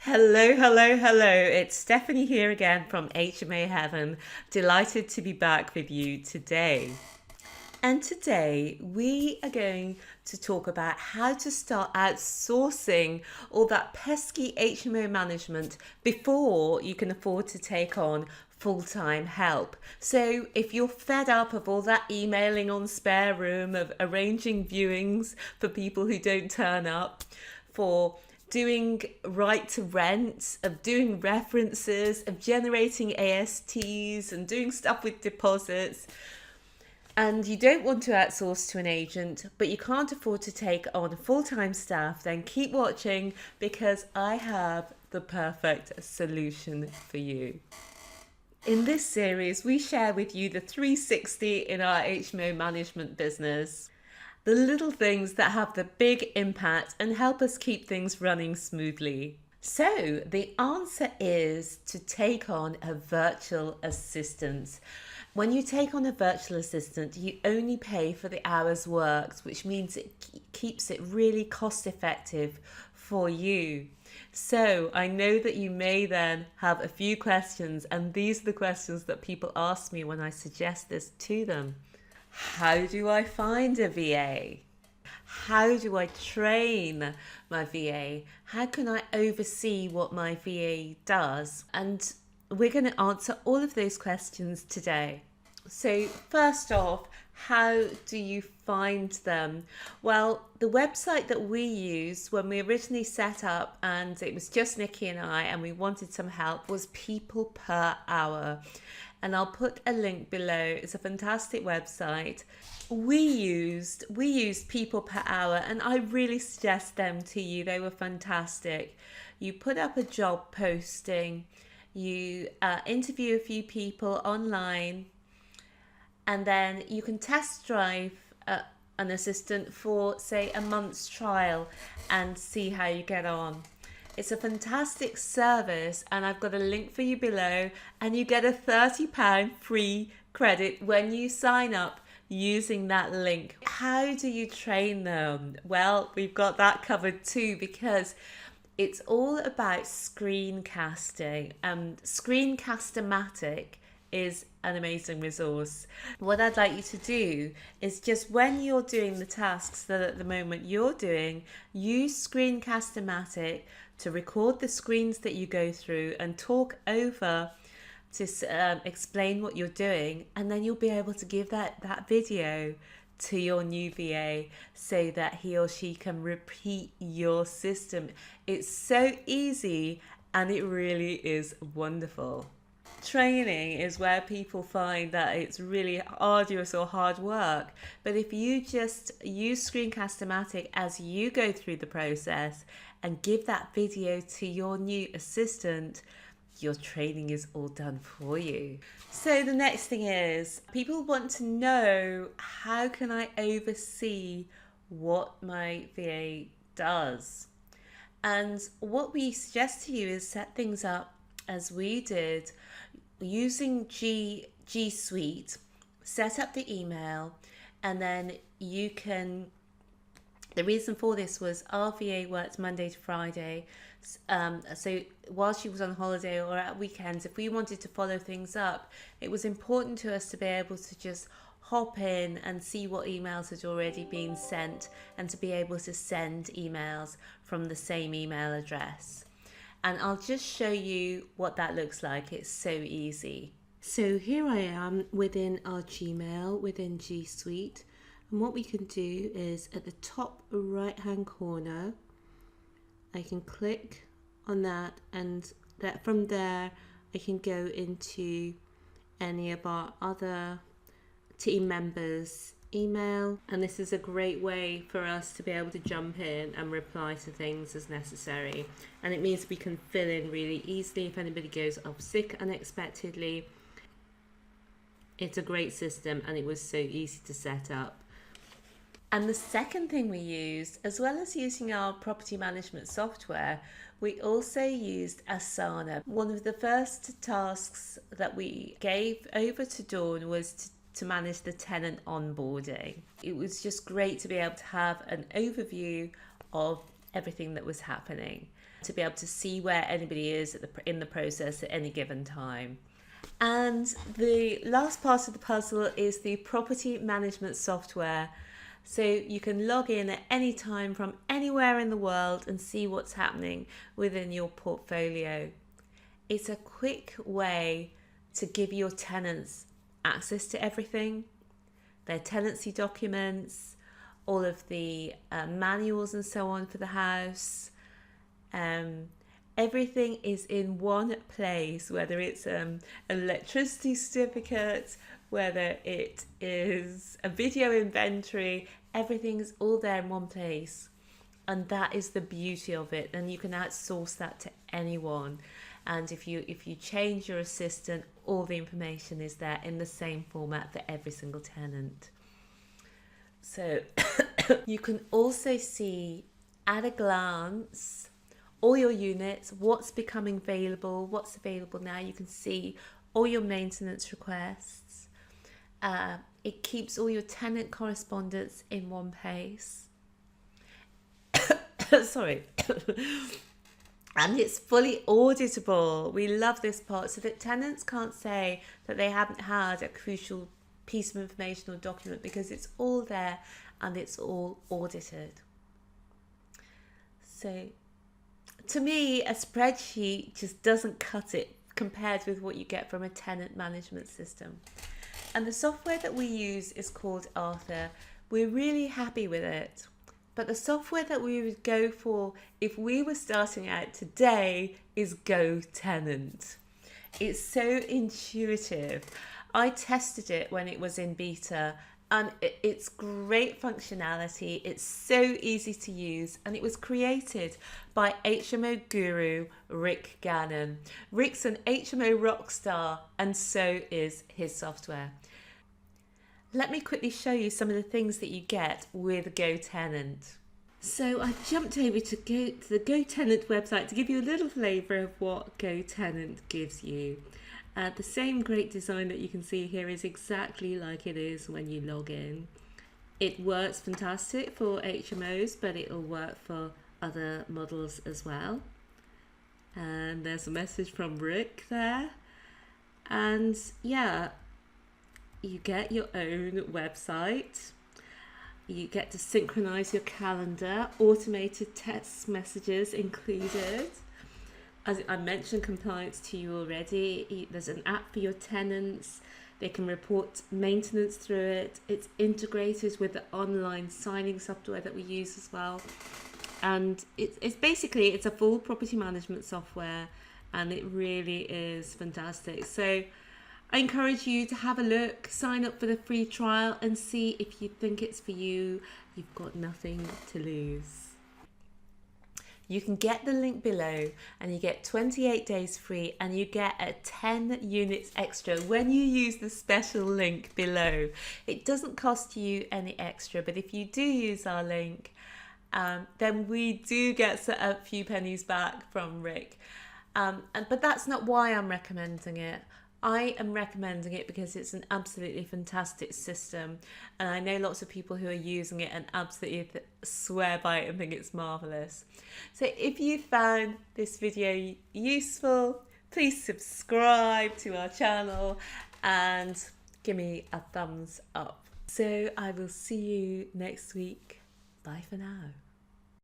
Hello, hello, hello. It's Stephanie here again from HMO Heaven. Delighted to be back with you today. And today we are going to talk about how to start outsourcing all that pesky HMO management before you can afford to take on full-time help. So if you're fed up of all that emailing on spare room, of arranging viewings for people who don't turn up, for doing right to rent, of doing references, of generating ASTs and doing stuff with deposits, and you don't want to outsource to an agent, but you can't afford to take on full-time staff, then keep watching because I have the perfect solution for you. In this series, we share with you the 360 in our HMO management business. The little things that have the big impact and help us keep things running smoothly. So the answer is to take on a virtual assistant. When you take on a virtual assistant, you only pay for the hours worked, which means it keeps it really cost effective for you. So I know that you may then have a few questions, and these are the questions that people ask me when I suggest this to them. How do I find a VA? How do I train my VA? How can I oversee what my VA does? And we're going to answer all of those questions today. So first off, how do you find them? Well, the website that we used when we originally set up, and it was just Nicky and I, and we wanted some help, was People Per Hour. And I'll put a link below. It's a fantastic website. We used People Per Hour, and I really suggest them to you. They were fantastic. You put up a job posting, you interview a few people online, and then you can test drive an assistant for, say, a month's trial and see how you get on. It's a fantastic service, and I've got a link for you below, and you get a £30 free credit when you sign up using that link. How do you train them? Well, we've got that covered too, because it's all about screencasting. SCREENCASTOMATIC is an amazing resource. What I'd like you to do is, just when you're doing the tasks that at the moment you're doing, use SCREENCASTOMATIC to record the screens that you go through and talk over to explain what you're doing, and then you'll be able to give that video to your new VA so that he or she can repeat your system. It's so easy and it really is wonderful. Training is where people find that it's really arduous or hard work, but if you just use SCREENCASTOMATIC as you go through the process and give that video to your new assistant, your training is all done for you. So the next thing is, people want to know, how can I oversee what my VA does? And what we suggest to you is set things up as we did, using GSUITE. Set up the email, and then you can, the reason for this was our VA worked Monday to Friday, so while she was on holiday or at weekends, if we wanted to follow things up, it was important to us to be able to just hop in and see what emails had already been sent, and to be able to send emails from the same email address. And I'll just show you what that looks like. It's so easy. So here I am within our Gmail, within GSUITE. And what we can do is, at the top right hand corner, I can click on that, and that from there I can go into any of our other team members' email, and this is a great way for us to be able to jump in and reply to things as necessary. And it means we can fill in really easily if anybody goes off sick unexpectedly. It's a great system, and it was so easy to set up. And the second thing we used, as well as using our property management software, we also used ASANA. One of the first tasks that we gave over to Dawn was to manage the tenant onboarding. It was just great to be able to have an overview of everything that was happening. to be able to see where anybody is in the process at any given time. And the last part of the puzzle is the property management software. So you can log in at any time from anywhere in the world and see what's happening within your portfolio. It's a quick way to give your tenants access to everything, their tenancy documents, all of the manuals and so on for the house. Everything is in one place, whether it's an electricity certificate, whether it is a video inventory, everything's all there in one place. And that is the beauty of it. And you can outsource that to anyone. And if you change your assistant, all the information is there in the same format for every single tenant. So you can also see at a glance all your units, what's becoming available, what's available now. You can see all your maintenance requests. It keeps all your tenant correspondence in one place. Sorry. And it's fully auditable. We love this part so that tenants can't say that they haven't had a crucial piece of information or document, because it's all there and it's all audited. So to me, a spreadsheet just doesn't cut it compared with what you get from a tenant management system. And the software that we use is called Arthur. We're really happy with it. But the software that we would go for if we were starting out today is GoTenant. It's so intuitive. I tested it when it was in beta, and it's great functionality. It's so easy to use, and it was created by HMO guru Rick Gannon. Rick's an HMO rockstar, and so is his software. Let me quickly show you some of the things that you get with GoTenant. So I jumped over to the GoTenant website to give you a little flavour of what GoTenant gives you. The same great design that you can see here is exactly like it is when you log in. It works fantastic for HMOs, but it'll work for other models as well. And there's a message from Rick there. And yeah, you get your own website. You get to synchronize your calendar, automated text messages included. As I mentioned compliance to you already, there's an app for your tenants. They can report maintenance through it. It's integrated with the online signing software that we use as well. And it's basically, it's a full property management software, and it really is fantastic. So I encourage you to have a look, sign up for the free trial and see if you think it's for you. You've got nothing to lose. You can get the link below, and you get 28 days free, and you get a 10 units extra when you use the special link below. It doesn't cost you any extra, but if you do use our link, then we do get a few pennies back from Rick. But that's not why I'm recommending it. I am recommending it because it's an absolutely fantastic system, and I know lots of people who are using it and absolutely swear by it and think it's marvellous. So if you found this video useful, please subscribe to our channel and give me a thumbs up. So I will see you next week. Bye for now.